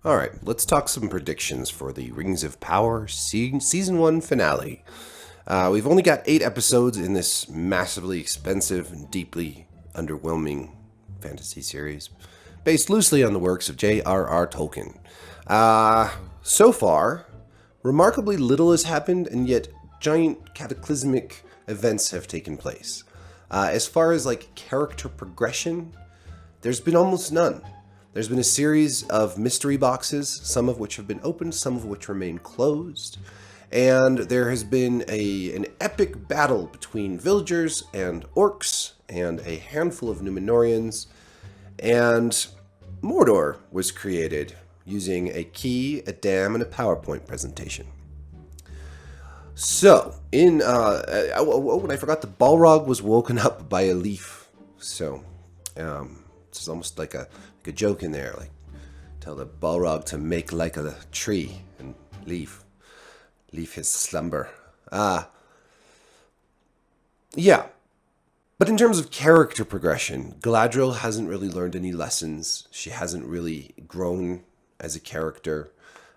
All right, let's talk some predictions for the Rings of Power season 1 finale. We've only got 8 episodes in this massively expensive and deeply underwhelming fantasy series, based loosely on the works of J.R.R. Tolkien. So far, remarkably little has happened, and yet giant cataclysmic events have taken place. As far as like character progression, there's been almost none. There's been a series of mystery boxes, some of which have been opened, some of which remain closed. And there has been an epic battle between villagers and orcs and a handful of Númenóreans. And Mordor was created using a key, a dam, and a PowerPoint presentation. So, I forgot the Balrog was woken up by a leaf. So, it's almost like a joke in there, like tell the Balrog to make like a tree and leave his slumber. Yeah. But in terms of character progression, Galadriel hasn't really learned any lessons. She hasn't really grown as a character.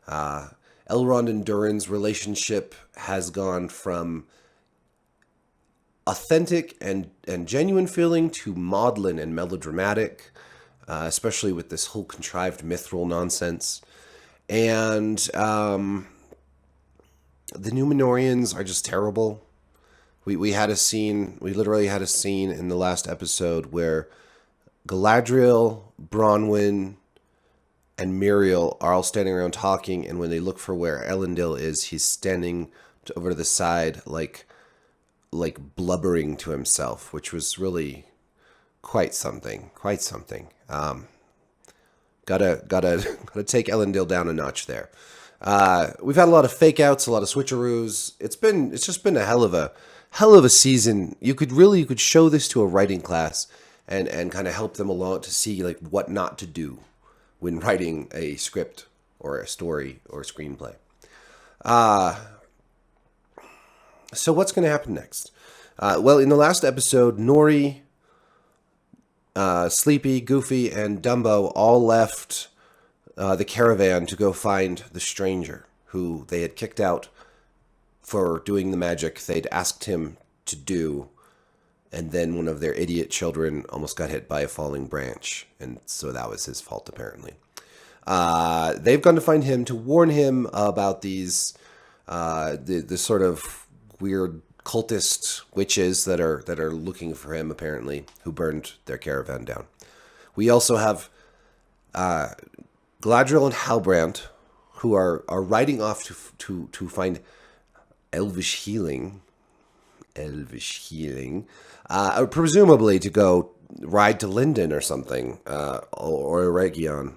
Elrond and Durin's relationship has gone from authentic and genuine feeling to maudlin and melodramatic, especially with this whole contrived mithril nonsense. And the Númenóreans are just terrible. We literally had a scene in the last episode where Galadriel, Bronwyn, and Muriel are all standing around talking, and when they look for where Elendil is, he's standing over to the side, like blubbering to himself, which was really quite something. Gotta take Elendil down a notch there. We've had a lot of fake outs, a lot of switcheroos. It's just been a hell of a season. You could show this to a writing class and kind of help them along to see like what not to do when writing a script or a story or a screenplay. So what's going to happen next? Well, in the last episode, Nori, Sleepy, Goofy, and Dumbo all left the caravan to go find the stranger who they had kicked out for doing the magic they'd asked him to do. And then one of their idiot children almost got hit by a falling branch. And so that was his fault, apparently. They've gone to find him to warn him about these, the sort of weird cultist witches that are looking for him, apparently, who burned their caravan down. We also have Galadriel and Halbrand, who are riding off to find elvish healing, presumably to go ride to Lindon or something, or Eregion,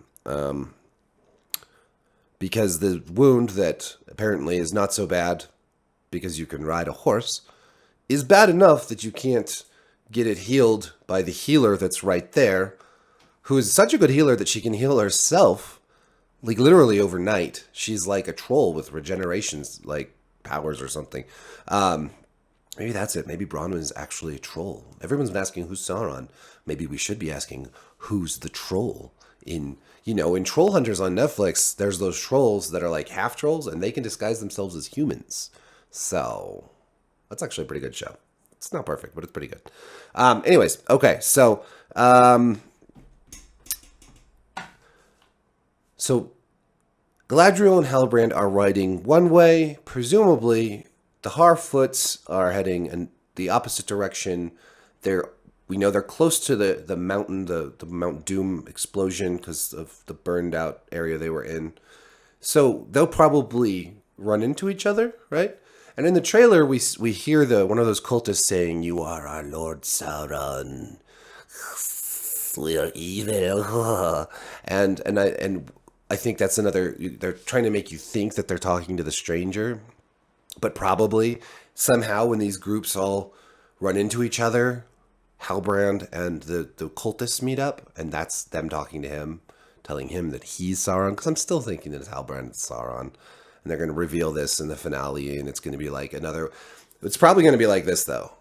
because the wound that apparently is not so bad because you can ride a horse is bad enough that you can't get it healed by the healer that's right there, who is such a good healer that she can heal herself, like literally overnight. She's like a troll with regenerations, like powers or something. Maybe that's it. Maybe Bronwyn is actually a troll. Everyone's been asking who's Sauron. Maybe we should be asking who's the troll. In Troll Hunters on Netflix, there's those trolls that are like half trolls and they can disguise themselves as humans. So that's actually a pretty good show. It's not perfect, but it's pretty good. Anyways, okay, so Galadriel and Halbrand are riding one way. Presumably, the Harfoots are heading in the opposite direction. We know they're close to the mountain, the Mount Doom explosion because of the burned out area they were in. So they'll probably run into each other, right? And in the trailer, we hear one of those cultists saying, "You are our Lord Sauron. We are evil." And I think that's another. They're trying to make you think that they're talking to the stranger, but probably somehow when these groups all run into each other, Halbrand and the cultists meet up, and that's them talking to him, telling him that he's Sauron. Because I'm still thinking that it's Halbrand and Sauron. And they're going to reveal this in the finale, and it's going to be like another... It's probably going to be like this, though.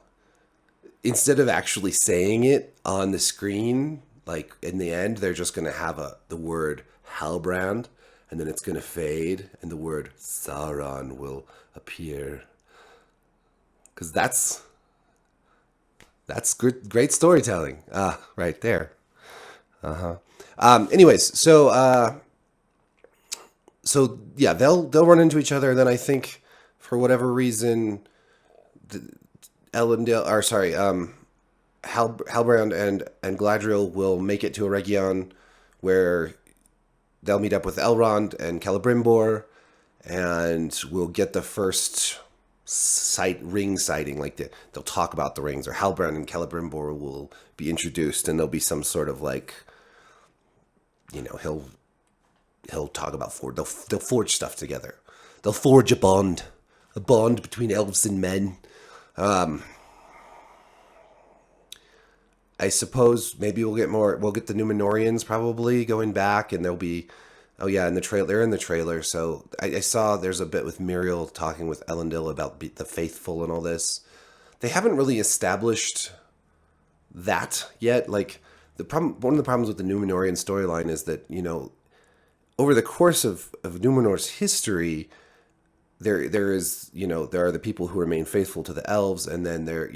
Instead of actually saying it on the screen, like in the end, they're just going to have the word Halbrand, and then it's going to fade, and the word Sauron will appear. Because that's great storytelling. Right there. Anyways, so yeah, they'll run into each other, and then I think for whatever reason, Elendil, or sorry, Halbrand and Galadriel will make it to a region where they'll meet up with Elrond and Celebrimbor, and we'll get the first ring sighting. Like they'll talk about the rings, or Halbrand and Celebrimbor will be introduced, and there'll be some sort of like, he'll talk about they'll forge stuff together. They'll forge a bond between elves and men. I suppose maybe we'll get the Numenorians probably going back, and they'll be, oh yeah, they're in the trailer. So I saw there's a bit with Muriel talking with Elendil about the faithful and all this. They haven't really established that yet. Like one of the problems with the Numenorian storyline is that, over the course of Numenor's history, there are the people who remain faithful to the elves, and then there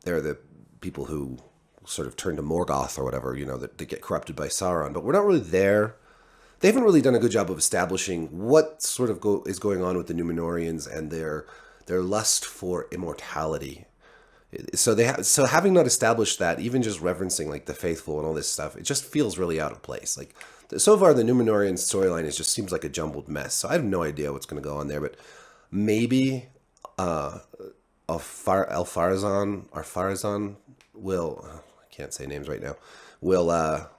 are the people who sort of turn to Morgoth or whatever, that get corrupted by Sauron. But we're not really there. They haven't really done a good job of establishing what sort of is going on with the Numenorians and their lust for immortality. So having not established that, even just referencing like the faithful and all this stuff, it just feels really out of place. Like so far, the Numenorian storyline just seems like a jumbled mess. So I have no idea what's going to go on there, but maybe Farazan will, I can't say names right now, will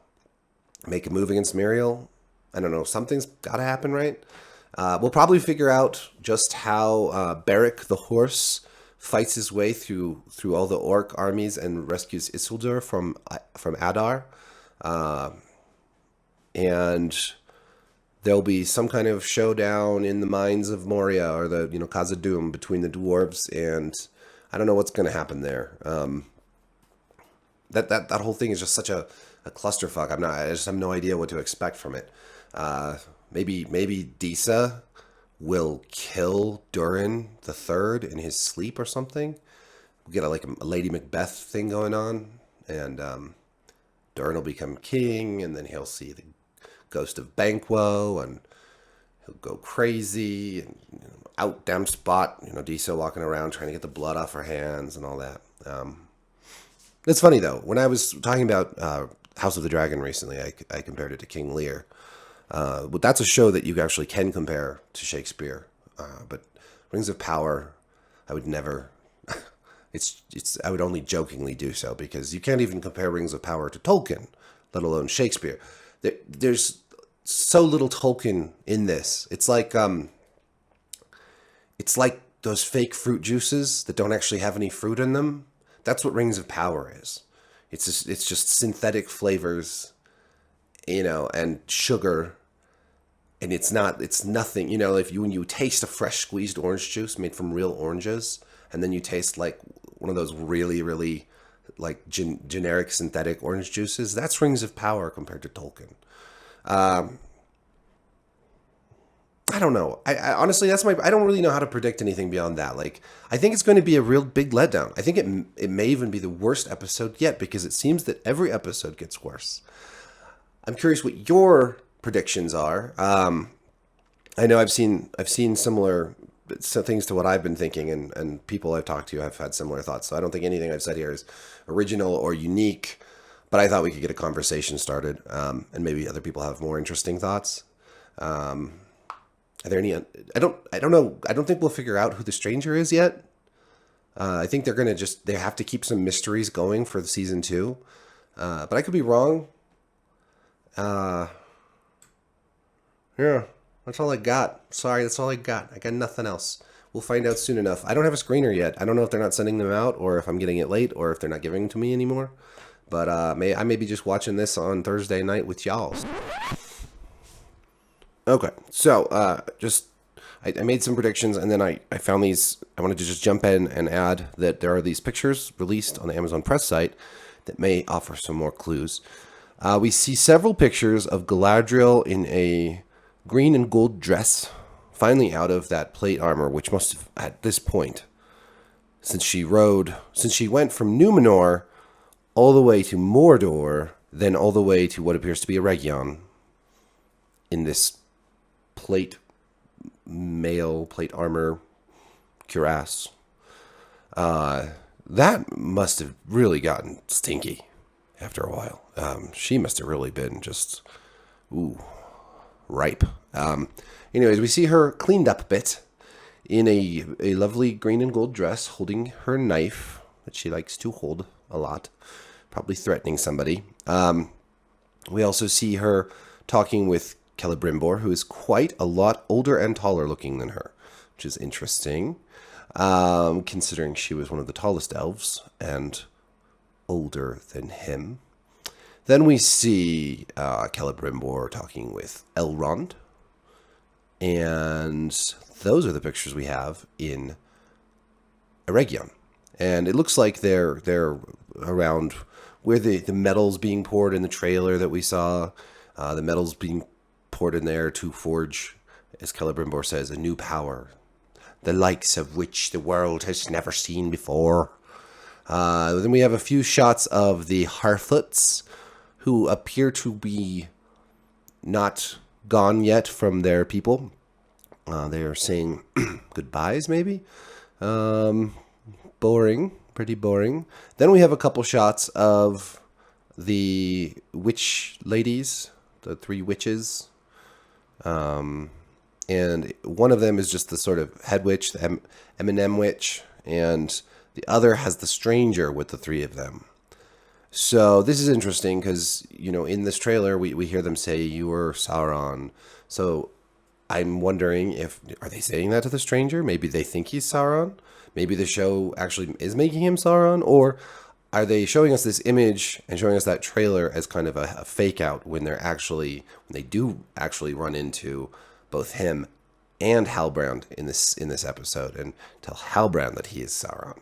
make a move against Muriel. I don't know, something's got to happen, right? We'll probably figure out just how Beric the horse fights his way through all the orc armies and rescues Isildur from Adar. And there'll be some kind of showdown in the mines of Moria, or the Khazad-dûm, between the dwarves, and I don't know what's going to happen there. That whole thing is just such a clusterfuck. I just have no idea what to expect from it. Maybe Disa will kill Durin the Third in his sleep or something. We'll get a Lady Macbeth thing going on, and Durin will become king, and then he'll see the ghost of Banquo, and he'll go crazy, and out damn spot, Disa walking around trying to get the blood off her hands and all that. It's funny though, when I was talking about House of the Dragon recently, I compared it to King Lear. But that's a show that you actually can compare to Shakespeare. But Rings of Power, I would never. I would only jokingly do so, because you can't even compare Rings of Power to Tolkien, let alone Shakespeare. There's so little Tolkien in this. It's like those fake fruit juices that don't actually have any fruit in them. That's what Rings of Power is. It's just synthetic flavors, and sugar. And it's nothing, when you taste a fresh squeezed orange juice made from real oranges, and then you taste like one of those really, really like generic synthetic orange juices, that's Rings of Power compared to Tolkien. I don't know. I honestly, I don't really know how to predict anything beyond that. Like, I think it's going to be a real big letdown. I think it may even be the worst episode yet, because it seems that every episode gets worse. I'm curious what your predictions are. I know I've seen similar things to what I've been thinking, and people I've talked to have had similar thoughts. So I don't think anything I've said here is original or unique, but I thought we could get a conversation started, and maybe other people have more interesting thoughts. Are there any? I don't know. I don't think we'll figure out who the stranger is yet. I think they're gonna they have to keep some mysteries going for the season 2, but I could be wrong. Yeah, that's all I got. Sorry, that's all I got. I got nothing else. We'll find out soon enough. I don't have a screener yet. I don't know if they're not sending them out, or if I'm getting it late, or if they're not giving them to me anymore. But I may be just watching this on Thursday night with y'all. Okay, so I made some predictions, and then I found these. I wanted to just jump in and add that there are these pictures released on the Amazon Press site that may offer some more clues. We see several pictures of Galadriel in a green and gold dress, finally out of that plate armor, which must have, at this point, since she went from Numenor all the way to Mordor, then all the way to what appears to be Eregion, in this plate armor cuirass. That must have really gotten stinky after a while. She must have really been just, ripe. Anyways, we see her cleaned up a bit in a lovely green and gold dress, holding her knife that she likes to hold a lot, probably threatening somebody. We also see her talking with Celebrimbor, who is quite a lot older and taller looking than her, which is interesting, considering she was one of the tallest elves and older than him. Then we see Celebrimbor talking with Elrond, and those are the pictures we have in Eregion. And it looks like they're around where the metal's being poured in the trailer that we saw. The metal's being poured in there to forge, as Celebrimbor says, a new power, the likes of which the world has never seen before. Then we have a few shots of the Harfoots, who appear to be not gone yet from their people. They are saying goodbyes, maybe? Boring, pretty boring. Then we have a couple shots of the witch ladies, the three witches. And one of them is just the sort of head witch, the M&M witch, and the other has the stranger with the three of them. So this is interesting because, in this trailer, we hear them say, "You are Sauron." So I'm wondering are they saying that to the stranger? Maybe they think he's Sauron? Maybe the show actually is making him Sauron? Or are they showing us this image and showing us that trailer as kind of a fake out when they do actually run into both him and Halbrand in this episode and tell Halbrand that he is Sauron?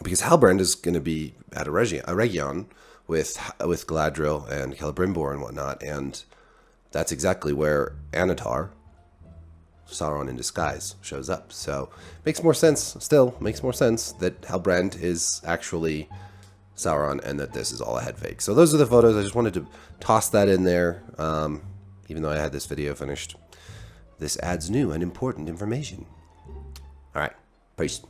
Because Halbrand is going to be at Eregion with Galadriel and Celebrimbor and whatnot, and that's exactly where Anatar, Sauron in disguise, shows up. So makes more sense that Halbrand is actually Sauron and that this is all a head fake. So those are the photos. I just wanted to toss that in there, even though I had this video finished. This adds new and important information. All right, peace.